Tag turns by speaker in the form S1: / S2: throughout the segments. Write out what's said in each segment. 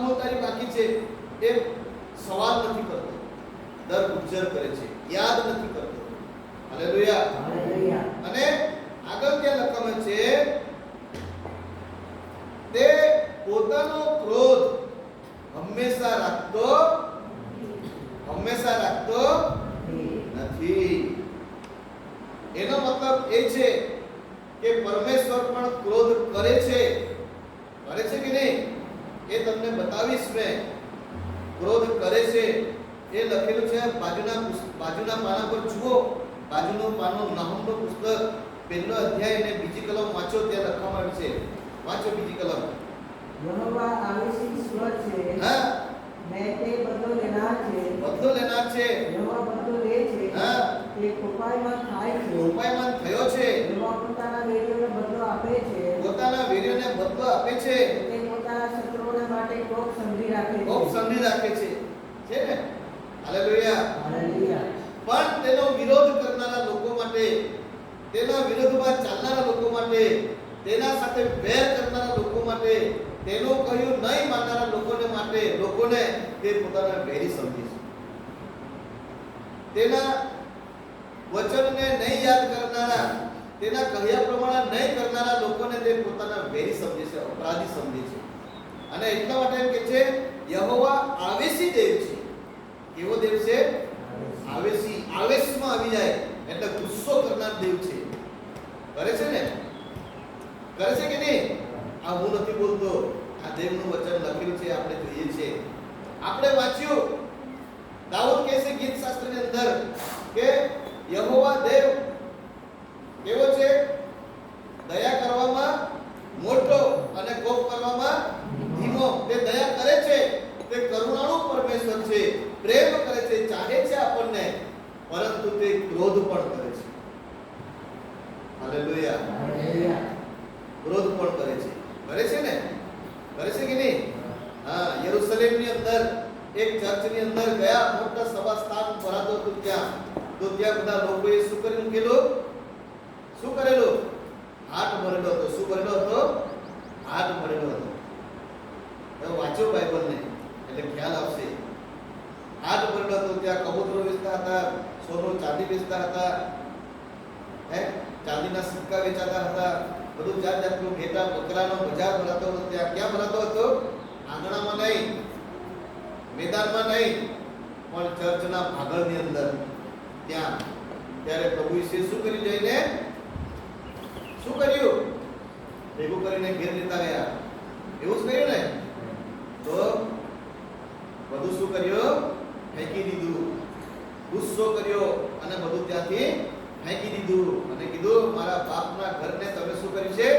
S1: કામો તારી બાકી છે એ સવાલ નથી કરતો, દર ગુજર કરે છે, યાદ નથી કરતો. Hallelujah,
S2: hallelujah.
S1: અને આગળ ત્યાં લખવામાં છે તે પોતાનો ક્રોધ હંમેશા રાખતો નથી. એનો મતલબ એ છે કે પરમેશ્વર પણ ક્રોધ કરે છે કે નહીં એ તમને બતાવીશ મેં. ક્રોધ કરે છે એ લખેલું છે બાજુના પાના પર જુઓ. બાજુનું પાનું નાહુમનું પુસ્તક પહેલો અધ્યાય અને બીજી કલમ વાંચો, ત્યાં લખવામાં આવ્યું છે. વાંચો બીજી કલમ.
S2: યહોવા આવેશી ઈશ્વર છે,
S1: હા,
S2: ને તે બદલો લેનાર છે.
S1: બદલો લેનાર છે.
S2: યહોવા બદલો લે છે,
S1: હા,
S2: તે કૃપાયમાન થાય છે.
S1: કૃપાયમાન થયો છે.
S2: યહોવા પોતાના વેરીઓને બદલો આપે છે.
S1: પોતાના વીર્યને બદલો આપે છે.
S2: તે પોતાના શત્રુઓના માટે કોપ સંધી રાખે છે.
S1: કોપ સંધી રાખે છે. છે ને? હાલેલુયા.
S2: હાલેલુયા.
S1: પણ તેનો વિરોધ કરનારા લોકો માટે, તેના વિરોધમાં ચાલનારા લોકો માટે, તેના સાથે વેર કરનારા લોકો માટે, તેનું કહ્યું નહીં માનનારા લોકોને તે પોતાના વેરી સમજે છે. તેના વચનને નહીં યાદ કરનારા, તેના કહ્યા પ્રમાણે નહીં કરનારા લોકોને તે પોતાના વેરી સમજે છે, અપરાધી સમજે છે. અને એટલા માટે એમ કે છે યહોવા આવેશી દેવ છે. કેવો દેવ છે? આવેશી. આવેશમાં આવી જાય એટલે ગુસ્સો કરનાર દેવ છે. કરે છે ને? કરે છે કે નહીં? આ હું નથી બોલતો, આ દેવનું વચન લખેલું છે, આપણે જોઈએ છે. આપણે વાંચ્યું દાઉદ કહે છે ગીત શાસ્ત્રની અંદર કે યહોવા દેવ કેવો છે? દયા કરવામાં મોટો અને કોપ કરવામાં ધીમો. તે દયા કરે છે, તે કરુણાળુ પરમેશ્વર છે, પ્રેમ કરે છે, ચાહે છે આપણને, પરંતુ તે ક્રોધ પણ કરે છે. હાલેલુયા.
S2: હાલેલુયા.
S1: ક્રોધ પણ કરે છે. કરે છે ને? કરે છે કે નહીં? હા, યરુશલેમની અંદર એક ચર્ચની અંદર ગયા, મોટા સભા સ્થાન ભરાતો હતો ત્યાં. તો ત્યાં બધા લોકોએ શું કરી મૂકેલું? શું કરેલું? હાથ ભરેલો હતો. શું ભરેલો હતો? હાથ ભરેલો હતો. તમે વાંચો બાઇબલને એટલે ખ્યાલ આવશે. હાથ ભરેલો હતો. ત્યાં કબૂતરો વેચતા હતા, સોનું ચાંદી વેચતા હતા, ચાંદીના સિક્કા વેચાતા હતા, બધું જાત જાતનું ઘેટા બકરાનો બજાર ભરાતો હતો. ત્યાં ક્યાં ભરાતો હતો? આંગણામાં નહીં, મેદાનમાં નહીં, પણ ચર્ચના ભાગળની અંદર ત્યાં. ત્યારે પ્રભુ ઈસુએ શું કર્યું? જઈને શું કર્યું? ભેગું કરીને ઘેર લેતા ગયા. એવું જ કર્યું ને? તો બધું શું કર્યું? ફેંકી દીધું. ગુસ્સો કર્યો અને બધું ત્યાંથી ફેંકી દીધું અને કીધું મારા બાપના ઘરને તમે શું કર્યું છે?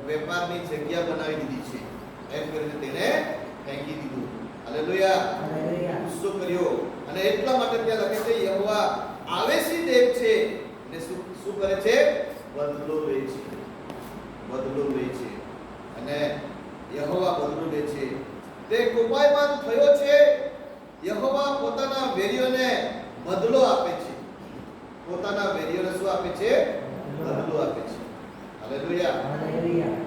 S1: વેપારની જગ્યા બનાવી દીધી છે. એમ કરીને તેને ફેંકી દીધું. હાલેલુયા.
S2: હાલેલુયા.
S1: ગુસ્સો કર્યો. અને એટલા માટે ત્યાં લખે છે યહોવા આવેશી દેવ છે ને શું કરે છે? બદલો લે છે. બદલો લે છે. અને યહોવા બદલો લે છે. તે કૃપાયમાન થયો છે. યહોવા પોતાના વેરીઓને બદલો આપે છે. પોતાના વેરીઓને શું આપે છે? બદલો આપે છે. હાલેલુયા.
S2: હાલેલુયા.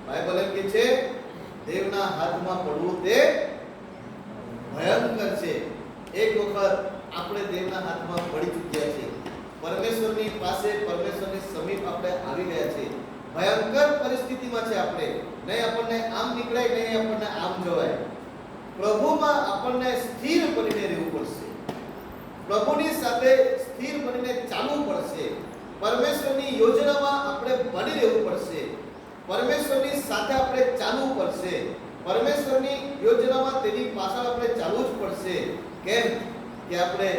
S1: બાઇબલ એમ કહે છે દેવના હાથમાં પડવું તે ભયંકર છે. એક વખત આપણે દેવના હાથમાં પડી ચૂક્યા છે. પરમેશ્વરની પાસે, પરમેશ્વરની સમીપ આપણે આવી ગયા છે. ભયંકર પરિસ્થિતિમાં છે આપણે. નહીં આપણને આમ નીકળાય, નહીં આપણને આમ જવાય. પ્રભુમાં આપણને સ્થિર બનીને રહેવું પડશે. પ્રભુની સાથે સ્થિર બનીને ચાલવું પડશે. પરમેશ્વરની યોજનામાં આપણે બની રહેવું પડશે. પરમેશ્વરની સાથે આપણે ચાલવું પડશે. પરમેશ્વરની યોજનામાં તેની પાછળ આપણે ચાલવું જ પડશે. કેમ કે આપણે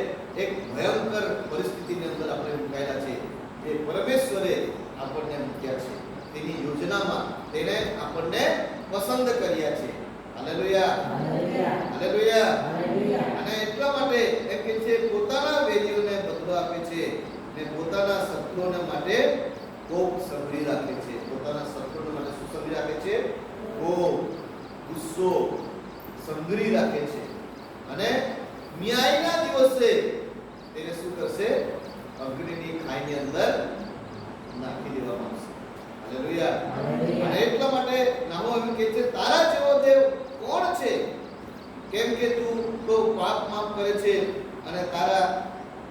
S1: એક ભયંકર પરિસ્થિતિની અંદર આપણે મુકાયેલા છે. જે પરમેશ્વરે આપણને મૂક્યા છે. તેની યોજનામાં તેને આપણને પસંદ કર્યા છે. હાલેલુયા.
S2: હાલેલુયા.
S1: હાલેલુયા.
S2: હાલેલુયા.
S1: અને એટલા માટે એમ કે છે પોતાના વેરીઓને બદલો આપે છે ને પોતાના શત્રુઓને માટે કોપ સંભળી રાખે છે. પોતાના શત્રુઓને માટે શું સંભળી રાખે છે? કોપ, ગુસ્સો સંભળી રાખે છે. અને ન્યાયના દિવસે તેને શું કરશે? અગ્નિની ખાઈની અંદર નાખી દેવામાં આવશે. હાલેલુયા.
S2: હાલેલુયા.
S1: અને એટલા માટે નામો એમ કહે છે તારા જેવો દેવ કોણ છે? કરે છે અને તારા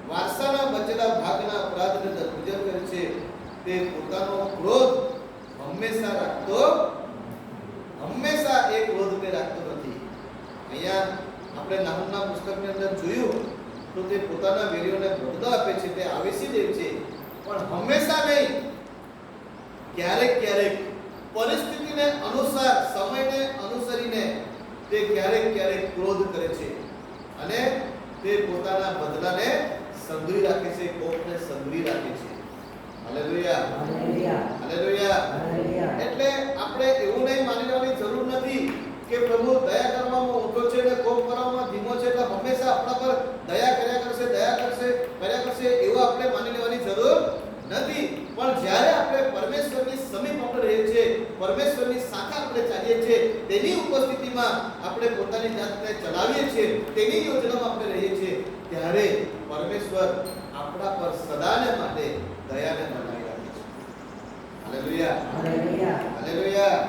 S1: વારસાના બચેલા ભાગના અપરાધને દરગુજર કરે છે. તે પોતાનો ક્રોધ હંમેશા એ ક્રોધને રાખતો નથી. અહીંયા આપણે નાહુમના પુસ્તકની અંદર જોયું તો તે પોતાના વેરીઓને બદલો આપે છે, તે આવેશી દેવ છે, પણ હંમેશા નહીં. ક્યારેક ક્યારેક પરિસ્થિતિને અનુસાર, સમયને અનુસરીને તે ક્યારેક ક્રોધ કરે છે અને તે પોતાના બદલાને સંઘરી રાખે છે, કોપને સંઘરી રાખે છે. Hallelujah, hallelujah. એટલે આપણે એવું નહીં માની લેવાની જરૂર નથી કે પ્રભુ દયા કરવામાં ઊંચો છે અને કોપ કરવામાં ધીમો છે, એટલે હંમેશા આપણા પર દયા કર્યા કરશે એવું આપણે માની લેવાની જરૂર નથી. પણ જ્યારે આપણે પરમેશ્વરની સમીપ આપણે રહીએ છીએ, પરમેશ્વરની સાથે આપણે ચાલીએ છીએ, તેની ઉપસ્થિતિમાં આપણે પોતાની જાતને ચલાવીએ છીએ, તેની યોજનામાં આપણે રહીએ છીએ, ત્યારે પરમેશ્વર આપણા પર સદાને માટે દયાને બનાવી રાખે છે. Hallelujah, hallelujah, hallelujah.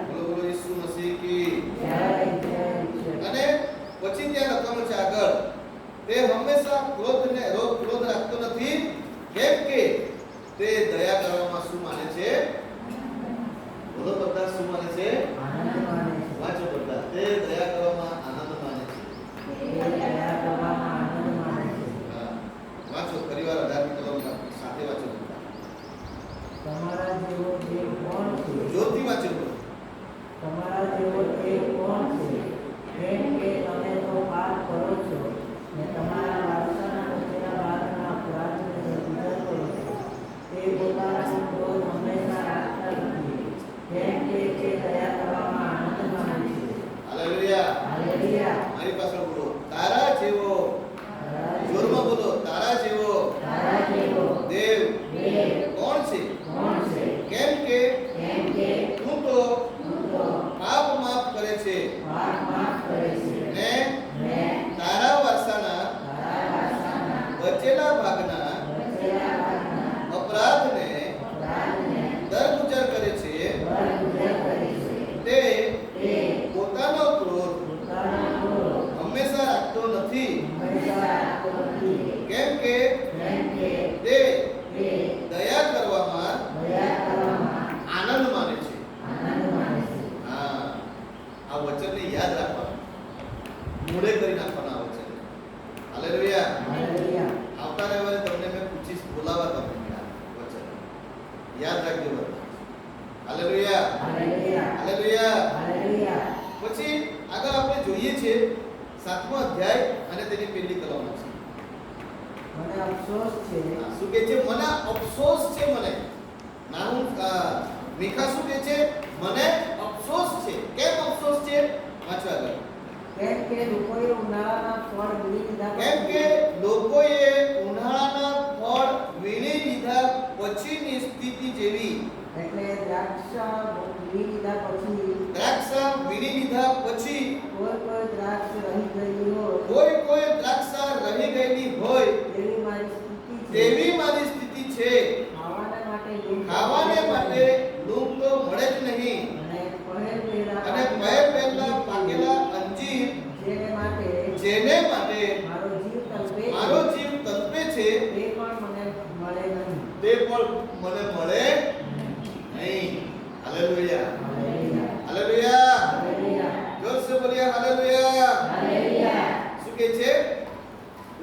S1: બોલો બોલો ઈસુ મસીહ કી જય. અને પછી ત્યાં લખવાનું છે આગળ, તે હંમેશા ક્રોધ રાખતો નથી, કેમ કે તે દયા કરવામાં શું માને છે? બોલો બધા, શું માને છે?
S2: આનંદ માને છે.
S1: વાંચો બધા. તે દયા કરવામાં આનંદ માને છે.
S2: દયા કરવામાં આનંદ માને છે.
S1: હા, વાંચો ફરીવાર 18મી કલમ સાથે વાંચો.
S2: તમારા જેવો તે કોણ છે?
S1: જોરથી વાંચો.
S2: તમારા જેવો તે કોણ છે? કેમ કે તમે તો પાપ કરો છો ને તમારા વારસાના બચેલા ભાગના અપરાધને દરગુજર કરો છો. તે પોતાનો ક્રોધ હંમેશા રાખતા નથી, કેમ કે તે દયા કરવામાં આનંદ માને છે.
S1: Hallelujah,
S2: hallelujah.
S1: મારી પાસે બોલો, તારા જેવો. જોરમાં બોલો, તારા જેવો દેવ કોણ છે? કેમ કે તું તો પાપ માફ કરે છે ને તારા વારસાના બચેલા ભાગના અપરાધને દરગુજર કરે છે. તે પોતાનો ક્રોધ હંમેશા રાખતો નથી, કેમ કે તે દયા કરવામાં આનંદ માને છે. હા, આ વચનને યાદ રાખવાનું, મૂળે કરી નાખવાનું આ વચન. હાલેલુયા. આવતા રવિવારે તમને મેં પૂછીશ, બોલાવા તમને વચન યાદ રાખજો બધા. Hallelujah, hallelujah. પછી આગળ આપણે જોઈએ છે 7મો અધ્યાય અને તેની પહેલી કલમ છે.
S2: મને અફસોસ છે.
S1: શું કહે છે? મને અફસોસ છે. મને નાનું મીખા શું કહે છે? મને અફસોસ છે. કેમ અફસોસ છે? વાંચો આગળ.
S2: કેમ કે લોકોએ ઉનાળાના ફળ વીણી લીધા
S1: વીણી લીધા પછીની સ્થિતિ જેવી.
S2: એટલે દ્રાક્ષ વીણી લીધા પછી કોઈ દ્રાક્ષ રહી ગયેલી હોય
S1: તેવી મારી સ્થિતિ છે. ખાવાને માટે લૂમ તો મળે જ નહીં, અને પહેર પહેલા પાકેલા અંજીર જેને માટે મારો જીવ તડપે છે તે પણ મને મળે નહીં. Hallelujah, hallelujah. જોર સે બોલીએ હાલેલુયા. શું કહે છે?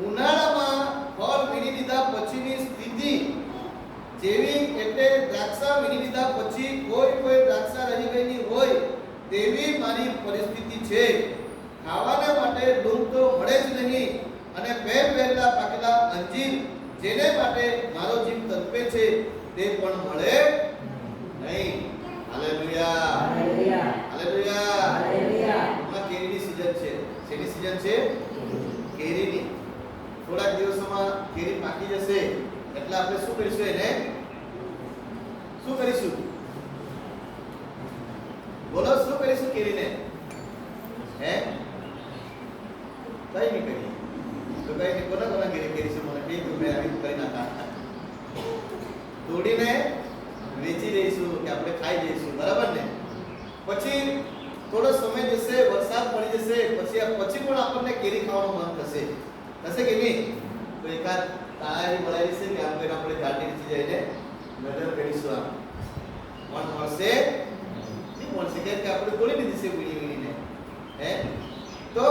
S1: ઉનાળામાં ફળ વીણી લીધા પછીની સ્થિતિ જેવી, એટલે દ્રાક્ષા વીણી લીધા પછી કોઈ દ્રાક્ષા રહી ગયેલી હોય તેવી મારી પરિસ્થિતિ છે. ખાવાના માટે લૂમ તો મળે જ નહીં, અને પહેલા પાકેલા અંજીર જેને માટે મારો જીવ તડપે છે તે પણ મળે નહીં. Hallelujah, hallelujah. હમણાં કેરીની સીઝન છે. શેની સીઝન છે? કેરીની. થોડાક દિવસોમાં કેરી પાકી જશે, એટલે આપણે શું કરીશું? એને શું કરીશું? બોલો, શું કરીશું કેરીને? હે, કઈ નહીં કરી તો કઈ નહીં. કોના કેરી કરીશું? મને કઈ તું મેં આવી કરી નાખા. તોડીને વેચી દઈશું કે આપણે ખાઈ જઈશું, બરાબર ને? પછી થોડો સમય જશે, વરસાદ પડી જશે, પછી પણ આપણને કેરી ખાવાનું મન થશે. થશે કે નહીં? તો એકાદ તાળી મળેલી છે કે આમ કરીને આપણે ઝાડની નીચે જઈને નજર કરીશું. આમ મન મળશે નહીં મળશે, કેમ કે આપણે તોડી દીધી છે વીણીને. હે